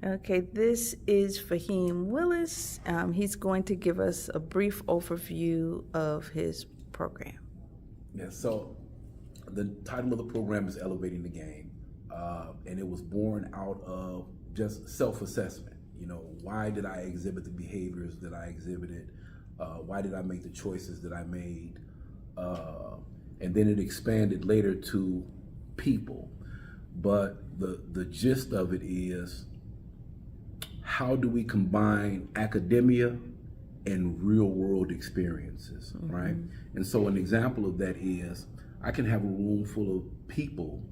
Okay, this is Fahim Willis. He's going to give us a brief overview of his program. Yes, so the title of the program is Elevating the Game, and it was born out of just self-assessment. You know, why did I exhibit the behaviors that I exhibited? Why did I make the choices that I made? And then it expanded later to people. But the gist of it is, how do we combine academia and real world experiences, right? And so an example of that is, I can have a room full of people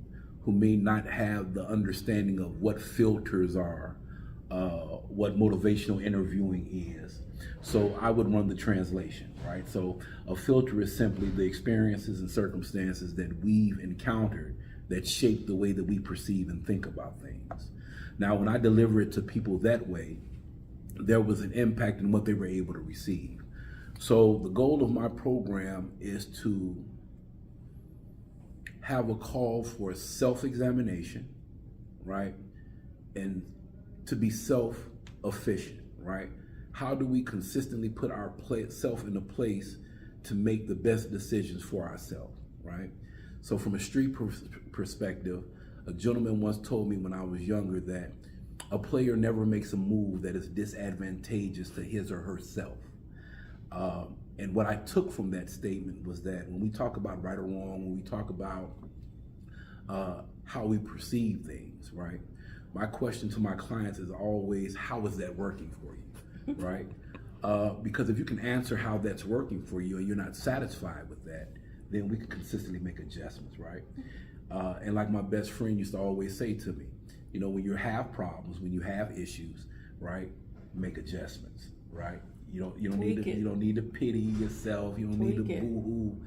who may not have the understanding of what filters are, what motivational interviewing is. So I would run the translation, right? So a filter is simply the experiences and circumstances that we've encountered that shape the way that we perceive and think about things. Now, when I deliver it to people that way, there was an impact in what they were able to receive. So the goal of my program is to have a call for self-examination, right? And to be self-efficient, right? How do we consistently put our self in a place to make the best decisions for ourselves, right? So from a street perspective, a gentleman once told me when I was younger that a player never makes a move that is disadvantageous to his or herself. And what I took from that statement was that when we talk about right or wrong, when we talk about how we perceive things, right? My question to my clients is always, how is that working for you, right? Because if you can answer how that's working for you and you're not satisfied with that, then we can consistently make adjustments, right? And like my best friend used to always say to me, you know, when you have problems, when you have issues, right, make adjustments, right? You don't need to pity yourself. You don't need to boo-hoo,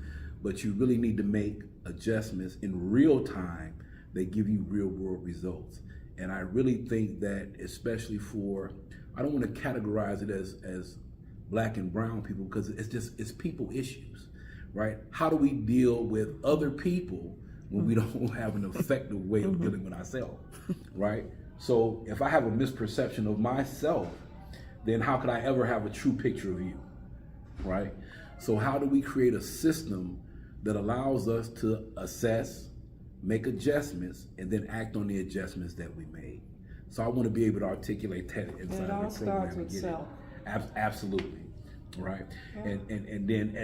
but you really need to make adjustments in real time that give you real world results. And I really think that, especially for, I don't want to categorize it as black and brown people, because it's people issues, right? How do we deal with other people when we don't have an effective way of dealing with ourselves, right? So if I have a misperception of myself, then how could I ever have a true picture of you, right? So how do we create a system that allows us to assess, make adjustments, and then act on the adjustments that we made? So I want to be able to articulate that inside of the program and get it. Absolutely, right? Yeah. And then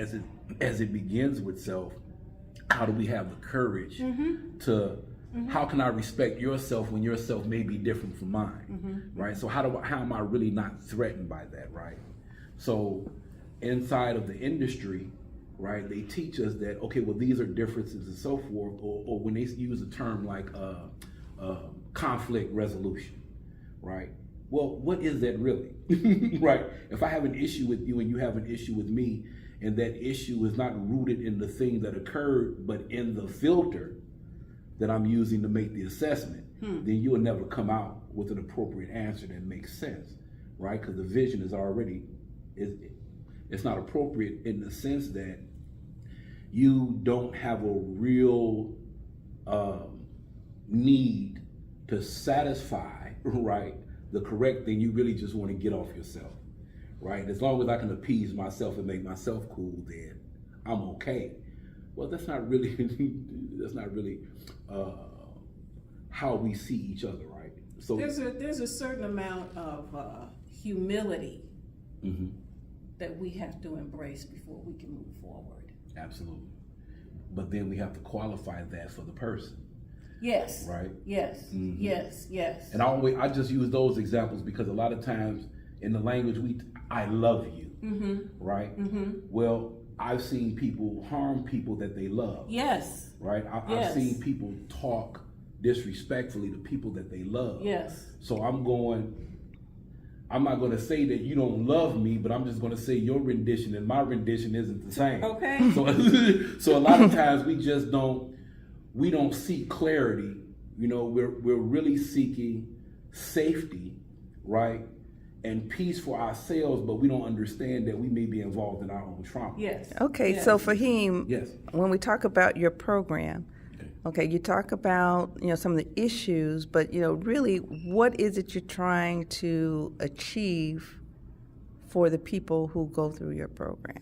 as it begins with self, how do we have the courage to, how can I respect yourself when yourself may be different from mine, right? So how am I really not threatened by that, right? So inside of the industry, right, they teach us that, okay, well, these are differences and so forth, or when they use a term like conflict resolution, right? Well, what is that really, right? If I have an issue with you and you have an issue with me, and that issue is not rooted in the thing that occurred, but in the filter that I'm using to make the assessment, then you will never come out with an appropriate answer that makes sense, right? Because the vision is already, it's not appropriate in the sense that you don't have a real need to satisfy, right, the correct thing. You really just want to get off yourself, right? As long as I can appease myself and make myself cool, then I'm okay. Well, that's not really how we see each other, right? So there's a certain amount of humility that we have to embrace before we can move forward. Absolutely. But then we have to qualify that for the person. Yes. Right? Yes. Yes. And I just use those examples because a lot of times in the language I love you, right? Well, I've seen people harm people that they love. Yes. Right? I've seen people talk disrespectfully to people that they love. Yes. So I'm not going to say that you don't love me, but I'm just going to say your rendition and my rendition isn't the same. Okay. So a lot of times we don't seek clarity. You know, we're really seeking safety, right? And peace for ourselves, but we don't understand that we may be involved in our own trauma. Yes. Okay, yes. so Fahim, yes, when we talk about your program, Okay, you talk about, some of the issues, but, really, what is it you're trying to achieve for the people who go through your program?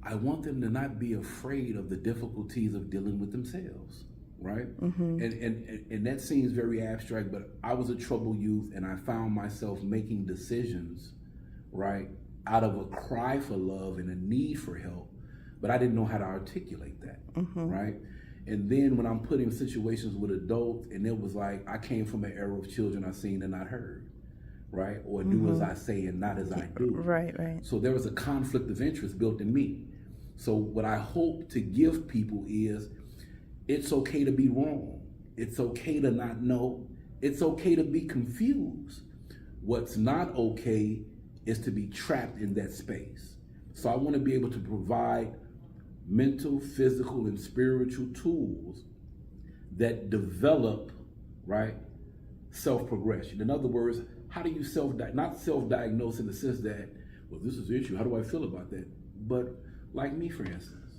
I want them to not be afraid of the difficulties of dealing with themselves, right? And that seems very abstract, but I was a troubled youth, and I found myself making decisions, right, out of a cry for love and a need for help, but I didn't know how to articulate that, right? And then when I'm put in situations with adults, and it was like, I came from an era of children I seen and not heard, right? Or do as I say and not as I do. Right. So there was a conflict of interest built in me. So what I hope to give people is, it's okay to be wrong. It's okay to not know. It's okay to be confused. What's not okay is to be trapped in that space. So I want to be able to provide mental, physical, and spiritual tools that develop, right, self-progression. In other words, how do you not self-diagnose in the sense that, well, this is the issue, how do I feel about that? But like me, for instance,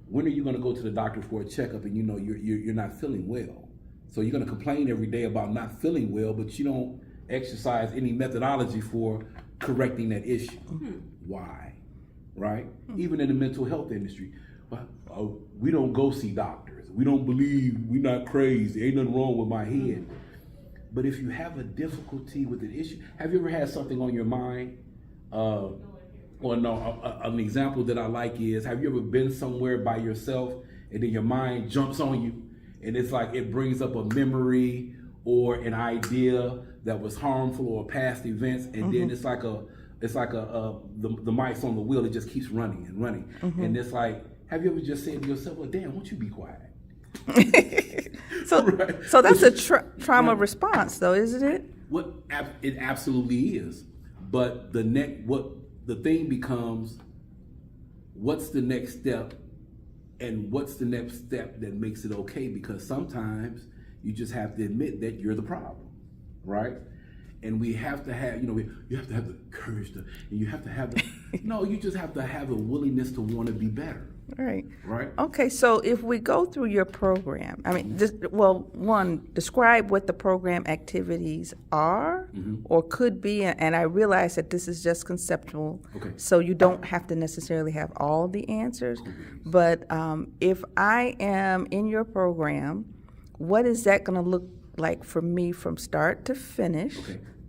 when are you going to go to the doctor for a checkup and you're not feeling well? So you're going to complain every day about not feeling well, but you don't exercise any methodology for correcting that issue. Why? Right? Even in the mental health industry, we don't go see doctors. We don't believe, we're not crazy, ain't nothing wrong with my head. But if you have a difficulty with an issue, have you ever had something on your mind? An example that I like is, have you ever been somewhere by yourself and then your mind jumps on you and it's like it brings up a memory or an idea that was harmful or past events, and then it's like the mice on the wheel, it just keeps running and running. And it's like, have you ever just said to yourself, well, damn, won't you be quiet? So that's a trauma response, though, isn't it? It absolutely is. But the thing becomes, what's the next step, and what's the next step that makes it okay? Because sometimes you just have to admit that you're the problem, right? And we have to have, you have to have the courage to, and you have to have no, you just have to have a willingness to want to be better. Right. Right. Okay, so if we go through your program, describe what the program activities are or could be, and I realize that this is just conceptual, so you don't have to necessarily have all the answers, but if I am in your program, what is that going to look like for me from start to finish?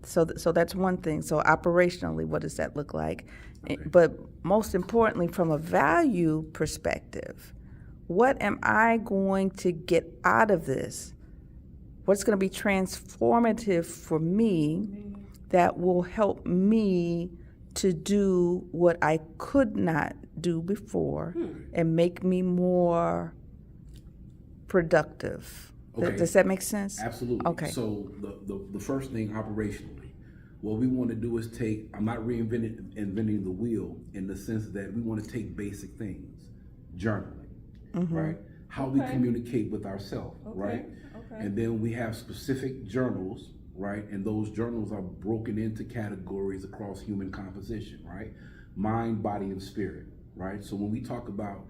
So that's one thing. So operationally, what does that look like? But most importantly, from a value perspective, what am I going to get out of this? What's going to be transformative for me that will help me to do what I could not do before and make me more productive? Does that make sense? Absolutely. Okay. So the first thing operationally, what we want to do is I'm not inventing the wheel in the sense that we want to take basic things, journaling, right? How we communicate with ourselves, right? And then we have specific journals, right? And those journals are broken into categories across human composition, right? Mind, body, and spirit, right? So when we talk about,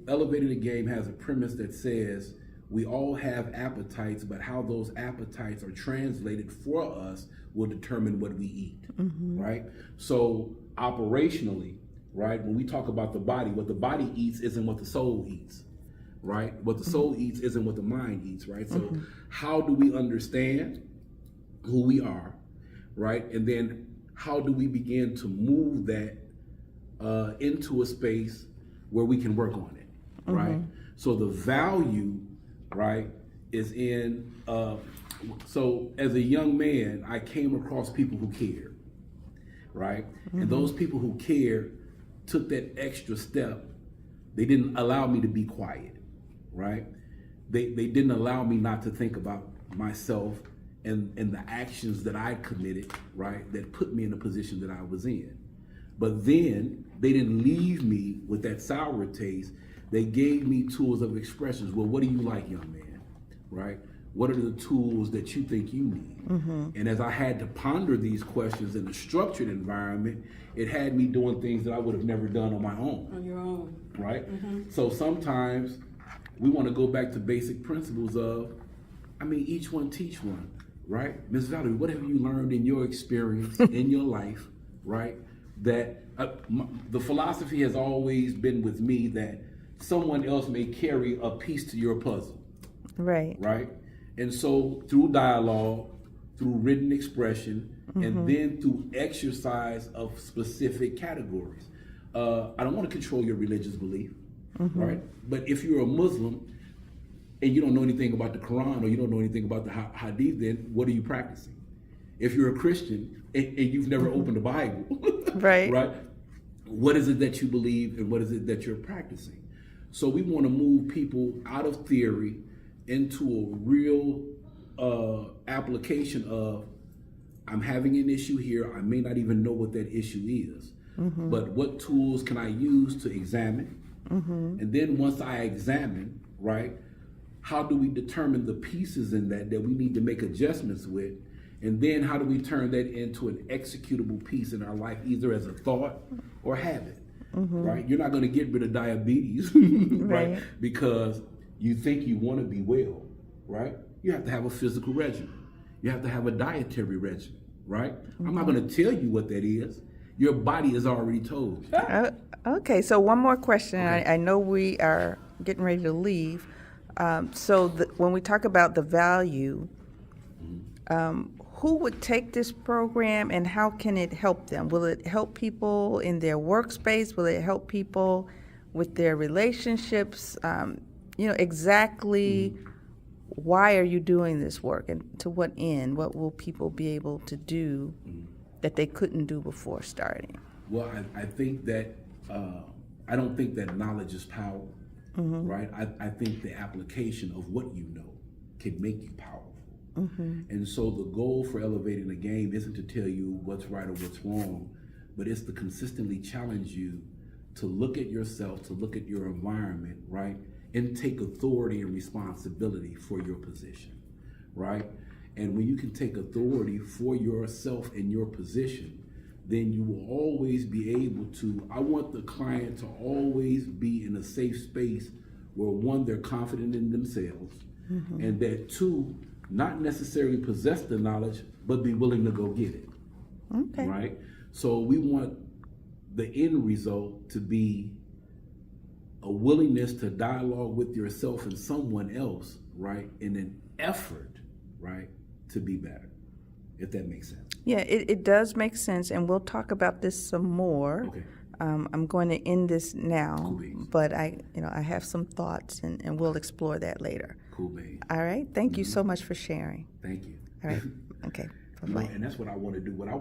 Elevating the Game has a premise that says we all have appetites, but how those appetites are translated for us will determine what we eat, right? So operationally, right, when we talk about the body, what the body eats isn't what the soul eats, right? What the soul eats isn't what the mind eats, right? So how do we understand who we are, right? And then how do we begin to move that into a space where we can work on it, right? So the value, right, is in, so as a young man, I came across people who cared, right? And those people who cared took that extra step. They didn't allow me to be quiet, right? They didn't allow me not to think about myself and the actions that I committed, right, that put me in the position that I was in. But then they didn't leave me with that sour taste. They gave me tools of expressions. Well, what do you like, young man, right? What are the tools that you think you need? And as I had to ponder these questions in a structured environment, it had me doing things that I would have never done on my own. On your own. Right? So sometimes we want to go back to basic principles of, each one teach one, right? Ms. Valerie, what have you learned in your experience, in your life, right? That the philosophy has always been with me that someone else may carry a piece to your puzzle. Right. Right? And so through dialogue, through written expression, and then through exercise of specific categories. I don't want to control your religious belief, right? But if you're a Muslim and you don't know anything about the Quran or you don't know anything about the Hadith, then what are you practicing? If you're a Christian and you've never opened the Bible, right? Right? What is it that you believe and what is it that you're practicing? So we want to move people out of theory into a real application of, I'm having an issue here. I may not even know what that issue is, but what tools can I use to examine? And then once I examine, right, how do we determine the pieces in that we need to make adjustments with? And then how do we turn that into an executable piece in our life, either as a thought or habit, right? You're not going to get rid of diabetes, right? Because you think you want to be well, right? You have to have a physical regimen. You have to have a dietary regimen, right? I'm not going to tell you what that is. Your body has already told you. Okay, so one more question. Okay. I know we are getting ready to leave. When we talk about the value, who would take this program and how can it help them? Will it help people in their workspace? Will it help people with their relationships? Exactly why are you doing this work and to what end? What will people be able to do that they couldn't do before starting? Well, I think that, I don't think that knowledge is power, right? I think the application of what you know can make you powerful. And so the goal for Elevating the Game isn't to tell you what's right or what's wrong, but it's to consistently challenge you to look at yourself, to look at your environment, right? And take authority and responsibility for your position, right? And when you can take authority for yourself and your position, then you will always be able to, I want the client to always be in a safe space where, one, they're confident in themselves, and that, two, not necessarily possess the knowledge, but be willing to go get it, right? So we want the end result to be a willingness to dialogue with yourself and someone else, right, in an effort, right, to be better, if that makes sense. Yeah, it does make sense, and we'll talk about this some more. Okay. I'm going to end this now, Cool beans. but I have some thoughts, and we'll explore that later. Cool, babe. All right, thank you so much for sharing. Thank you. All right, okay, You know, bye-bye. and that's what I want to do. What I